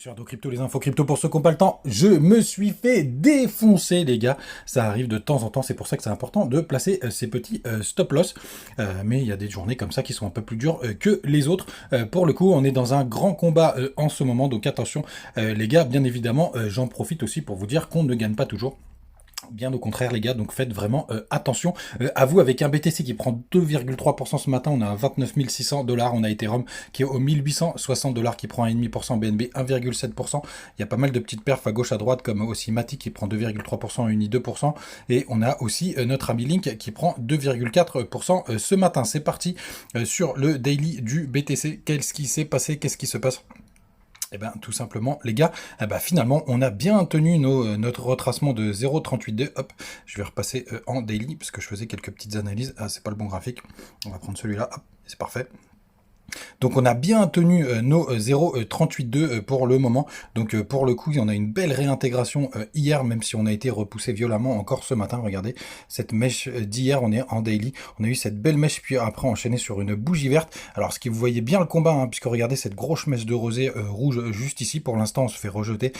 Sur Crypto, les infos crypto pour ceux qui n'ont pas le temps, je me suis fait défoncer les gars, ça arrive de temps en temps, c'est pour ça que c'est important de placer ces petits stop loss, mais il y a des journées comme ça qui sont un peu plus dures que les autres. Pour le coup, on est dans un grand combat en ce moment, donc attention les gars, bien évidemment, j'en profite aussi pour vous dire qu'on ne gagne pas toujours. Bien au contraire les gars, donc faites vraiment attention à vous. Avec un BTC qui prend 2,3% ce matin, on a 29 600 $, on a Ethereum qui est au 1860 $, qui prend 1,5%, BNB 1,7%, il y a pas mal de petites perfs à gauche à droite comme aussi Matic qui prend 2,3%, Uni 2%, et on a aussi notre ami Link qui prend 2,4% ce matin. C'est parti sur le daily du BTC, qu'est-ce qui s'est passé, qu'est-ce qui se passe? Eh bien, tout simplement, les gars, finalement, on a bien tenu notre retracement de 0,382. Hop, je vais repasser en daily, parce que je faisais quelques petites analyses. Ah, c'est pas le bon graphique. On va prendre celui-là. Hop, c'est parfait. Donc on a bien tenu nos 0,382 pour le moment. Donc pour le coup, il y en a une belle réintégration hier, même si on a été repoussé violemment encore ce matin. Regardez, cette mèche d'hier, on est en daily. On a eu cette belle mèche, puis après enchaîné sur une bougie verte. Alors ce qui vous voyez bien le combat, hein, puisque regardez cette grosse mèche de rosée rouge juste ici. Pour l'instant, on se fait rejeter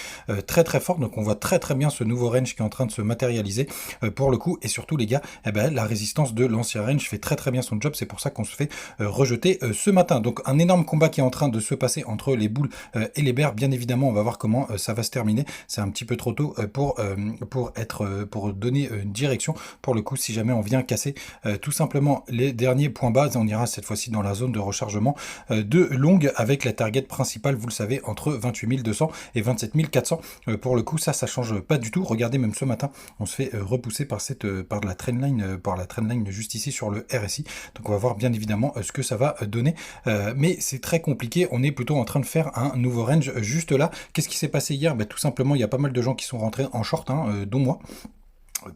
très très fort. Donc on voit très très bien ce nouveau range qui est en train de se matérialiser pour le coup. Et surtout les gars, la résistance de l'ancien range fait très très bien son job. C'est pour ça qu'on se fait rejeter ce matin. Donc un énorme combat qui est en train de se passer entre les boules et les bears. Bien évidemment, on va voir comment ça va se terminer. C'est un petit peu trop tôt pour donner une direction. Pour le coup, si jamais on vient casser tout simplement les derniers points bas, on ira cette fois-ci dans la zone de rechargement de longue avec la target principale, vous le savez, entre 28 200 et 27 400. Pour le coup, ça change pas du tout. Regardez, même ce matin, on se fait repousser par la trendline juste ici sur le RSI. Donc on va voir bien évidemment ce que ça va donner. Mais c'est très compliqué, on est plutôt en train de faire un nouveau range juste là. Qu'est-ce qui s'est passé hier? Tout simplement, il y a pas mal de gens qui sont rentrés en short, dont moi.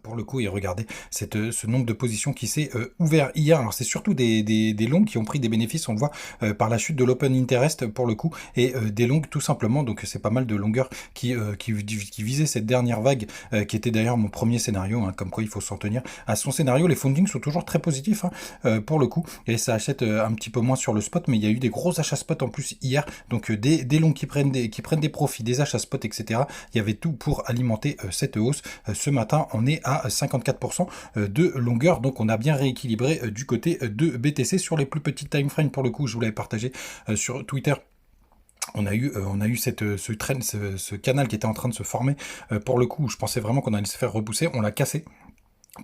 Pour le coup, et regardez ce nombre de positions qui s'est ouvert hier. Alors c'est surtout des longues qui ont pris des bénéfices, on le voit par la chute de l'open interest pour le coup, et des longues tout simplement. Donc c'est pas mal de longueurs qui visaient cette dernière vague, qui était d'ailleurs mon premier scénario, comme quoi il faut s'en tenir à son scénario. Les fundings sont toujours très positifs pour le coup, et ça achète un petit peu moins sur le spot, mais il y a eu des gros achats spot en plus hier, donc des longues qui prennent des profits, des achats spot, etc. Il y avait tout pour alimenter cette hausse. Ce matin, on est à 54% de longueur, donc on a bien rééquilibré du côté de BTC. Sur les plus petites time frames, pour le coup, je vous l'avais partagé sur Twitter. On a eu ce canal qui était en train de se former. Pour le coup, je pensais vraiment qu'on allait se faire repousser, on l'a cassé.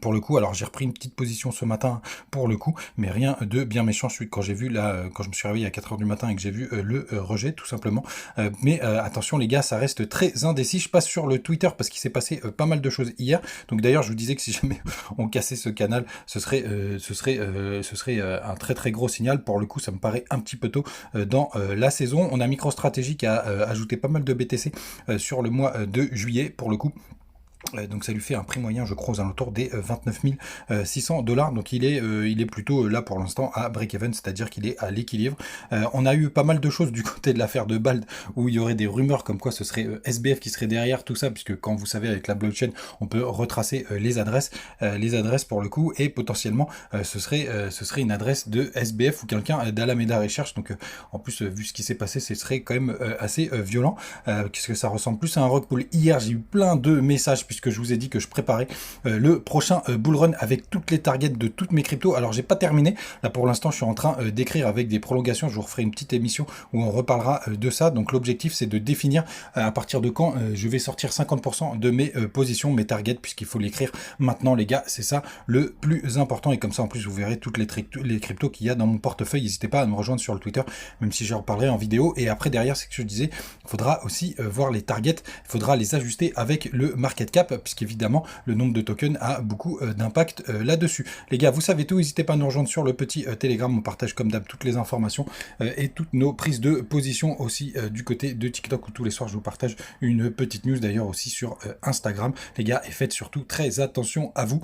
Pour le coup, alors j'ai repris une petite position ce matin pour le coup, mais rien de bien méchant. Quand j'ai vu là, quand je me suis réveillé à 4 h du matin et que j'ai vu le rejet tout simplement. Mais attention les gars, ça reste très indécis. Je passe sur le Twitter parce qu'il s'est passé pas mal de choses hier. Donc d'ailleurs, je vous disais que si jamais on cassait ce canal, ce serait un très très gros signal. Pour le coup, ça me paraît un petit peu tôt dans la saison. On a MicroStrategy qui a ajouté pas mal de BTC sur le mois de juillet pour le coup. Donc ça lui fait un prix moyen, je crois, aux alentours des 29 600 $. Donc il est plutôt là pour l'instant à break-even, c'est-à-dire qu'il est à l'équilibre. On a eu pas mal de choses du côté de l'affaire de Bald, où il y aurait des rumeurs comme quoi ce serait SBF qui serait derrière tout ça, puisque quand vous savez avec la blockchain, on peut retracer les adresses pour le coup, et potentiellement ce serait une adresse de SBF ou quelqu'un d'Alameda Research. Donc en plus, vu ce qui s'est passé, ce serait quand même assez violent, puisque ça ressemble plus à un rug pull. Hier, j'ai eu plein de messages, puisque je vous ai dit que je préparais le prochain bull run avec toutes les targets de toutes mes cryptos. Alors j'ai pas terminé, là pour l'instant je suis en train d'écrire avec des prolongations. Je vous referai une petite émission où on reparlera de ça. Donc l'objectif c'est de définir à partir de quand je vais sortir 50% de mes positions, mes targets, puisqu'il faut l'écrire maintenant les gars, c'est ça le plus important. Et comme ça en plus vous verrez toutes les cryptos qu'il y a dans mon portefeuille. N'hésitez pas à me rejoindre sur le Twitter, même si j'en reparlerai en vidéo. Et après derrière, c'est ce que je disais, il faudra aussi voir les targets, il faudra les ajuster avec le market cap, puisqu'évidemment le nombre de tokens a beaucoup d'impact là-dessus. Les gars, vous savez tout, n'hésitez pas à nous rejoindre sur le petit Telegram, on partage comme d'hab toutes les informations et toutes nos prises de position aussi du côté de TikTok, où tous les soirs je vous partage une petite news, d'ailleurs aussi sur Instagram. Les gars, et faites surtout très attention à vous.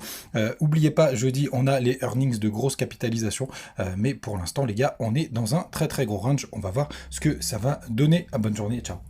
Oubliez pas, jeudi on a les earnings de grosse capitalisation, mais pour l'instant les gars, on est dans un très très gros range. On va voir ce que ça va donner. Bonne journée, ciao.